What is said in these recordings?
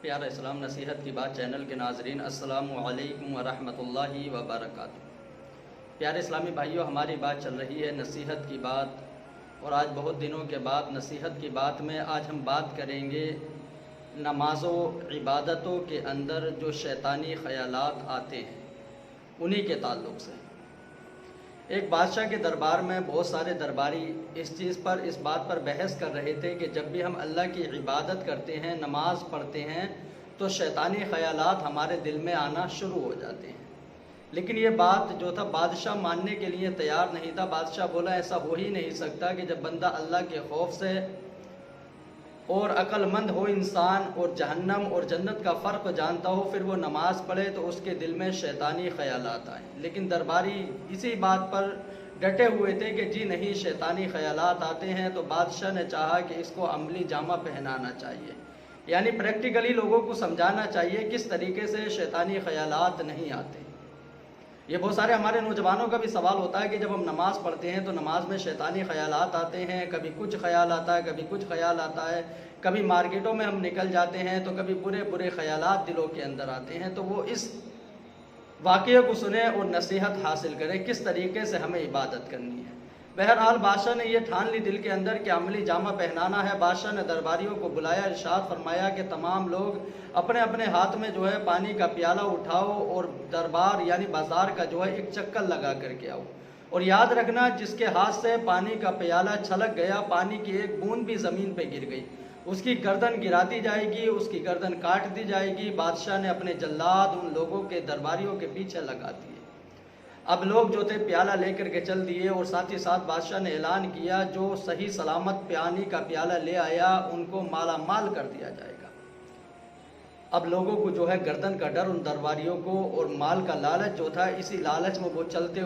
پیارا اسلام نصیحت کی بات چینل کے ناظرین، السلام علیکم ورحمۃ اللہ وبرکاتہ۔ پیارے اسلامی بھائیوں، ہماری بات چل رہی ہے نصیحت کی بات، اور آج بہت دنوں کے بعد نصیحت کی بات میں آج ہم بات کریں گے نماز و عبادتوں کے اندر جو شیطانی خیالات آتے ہیں انہی کے تعلق سے۔ ایک بادشاہ کے دربار میں بہت سارے درباری اس بات پر بحث کر رہے تھے کہ جب بھی ہم اللہ کی عبادت کرتے ہیں، نماز پڑھتے ہیں، تو شیطانی خیالات ہمارے دل میں آنا شروع ہو جاتے ہیں۔ لیکن یہ بات جو تھا بادشاہ ماننے کے لیے تیار نہیں تھا۔ بادشاہ بولا ایسا ہو ہی نہیں سکتا کہ جب بندہ اللہ کے خوف سے اور عقل مند ہو انسان، اور جہنم اور جنت کا فرق جانتا ہو، پھر وہ نماز پڑھے تو اس کے دل میں شیطانی خیالات آئیں۔ لیکن درباری اسی بات پر ڈٹے ہوئے تھے کہ جی نہیں، شیطانی خیالات آتے ہیں۔ تو بادشاہ نے چاہا کہ اس کو عملی جامہ پہنانا چاہیے، یعنی پریکٹیکلی لوگوں کو سمجھانا چاہیے کس طریقے سے شیطانی خیالات نہیں آتے۔ یہ بہت سارے ہمارے نوجوانوں کا بھی سوال ہوتا ہے کہ جب ہم نماز پڑھتے ہیں تو نماز میں شیطانی خیالات آتے ہیں، کبھی کچھ خیال آتا ہے، کبھی کچھ خیال آتا ہے، کبھی مارکیٹوں میں ہم نکل جاتے ہیں تو کبھی برے برے خیالات دلوں کے اندر آتے ہیں۔ تو وہ اس واقعے کو سنیں اور نصیحت حاصل کریں کس طریقے سے ہمیں عبادت کرنی ہے۔ بہرحال بادشاہ نے یہ ٹھان لی دل کے اندر کہ عملی جامہ پہنانا ہے۔ بادشاہ نے درباریوں کو بلایا، ارشاد فرمایا کہ تمام لوگ اپنے اپنے ہاتھ میں جو ہے پانی کا پیالہ اٹھاؤ اور دربار یعنی بازار کا جو ہے ایک چکر لگا کر کے آؤ، اور یاد رکھنا جس کے ہاتھ سے پانی کا پیالہ چھلک گیا، پانی کی ایک بوند بھی زمین پہ گر گئی، اس کی گردن گرا دی جائے گی، اس کی گردن کاٹ دی جائے گی۔ بادشاہ نے اپنے جلاد ان لوگوں کے درباریوں کے پیچھے لگا دیے۔ اب لوگ جو تھے پیالہ لے کر کے چل دیے، اور ساتھ ہی ساتھ بادشاہ نے اعلان کیا جو صحیح سلامت پانی کا پیالہ لے آیا ان کو مالا مال کر دیا جائے گا۔ اب لوگوں کو جو ہے گردن کا ڈر ان درباریوں کو، اور مال کا لالچ جو تھا، اسی لالچ میں وہ چلتے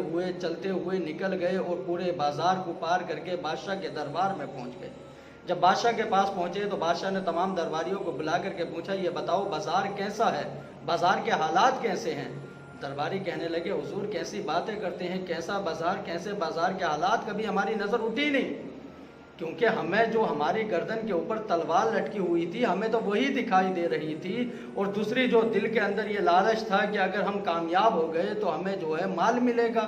ہوئے نکل گئے اور پورے بازار کو پار کر کے بادشاہ کے دربار میں پہنچ گئے۔ جب بادشاہ کے پاس پہنچے تو بادشاہ نے تمام درباریوں کو بلا کر کے پوچھا یہ بتاؤ بازار کیسا ہے، بازار کے حالات کیسے ہیں؟ درباری کہنے لگے حضور کیسی باتیں کرتے ہیں، کیسا بازار، کیسے بازار کے حالات کبھی ہماری نظر اٹھی نہیں، کیونکہ ہمیں جو ہماری گردن کے اوپر تلوار لٹکی ہوئی تھی ہمیں تو وہی دکھائی دے رہی تھی، اور دوسری جو دل کے اندر یہ لالچ تھا کہ اگر ہم کامیاب ہو گئے تو ہمیں جو ہے مال ملے گا،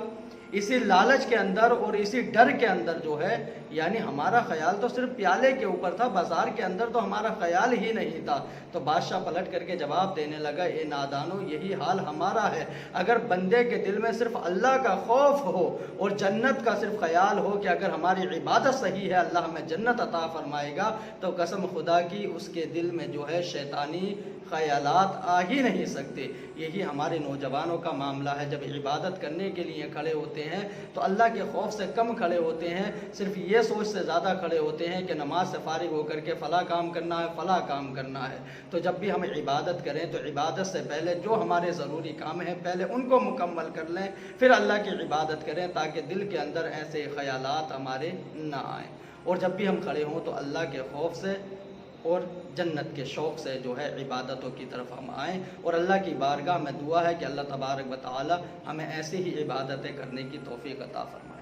اسی لالچ کے اندر اور اسی ڈر کے اندر جو ہے یعنی ہمارا خیال تو صرف پیالے کے اوپر تھا، بازار کے اندر تو ہمارا خیال ہی نہیں تھا۔ تو بادشاہ پلٹ کر کے جواب دینے لگا اے نادانو، یہی حال ہمارا ہے۔ اگر بندے کے دل میں صرف اللہ کا خوف ہو اور جنت کا صرف خیال ہو کہ اگر ہماری عبادت صحیح ہے اللہ ہمیں جنت عطا فرمائے گا، تو قسم خدا کی اس کے دل میں جو ہے شیطانی خیالات آ ہی نہیں سکتے۔ یہی ہمارے نوجوانوں کا معاملہ ہے، جب عبادت کرنے کے لیے کھڑے ہوتے ہیں تو اللہ کے خوف سے کم کھڑے ہوتے ہیں، صرف یہ سوچ سے زیادہ کھڑے ہوتے ہیں کہ نماز سے فارغ ہو کر کے فلاں کام کرنا ہے، فلاں کام کرنا ہے۔ تو جب بھی ہم عبادت کریں تو عبادت سے پہلے جو ہمارے ضروری کام ہیں پہلے ان کو مکمل کر لیں، پھر اللہ کی عبادت کریں، تاکہ دل کے اندر ایسے خیالات ہمارے نہ آئیں، اور جب بھی ہم کھڑے ہوں تو اللہ کے خوف سے اور جنت کے شوق سے جو ہے عبادتوں کی طرف ہم آئیں، اور اللہ کی بارگاہ میں دعا ہے کہ اللہ تبارک و تعالی ہمیں ایسی ہی عبادتیں کرنے کی توفیق عطا فرمائے۔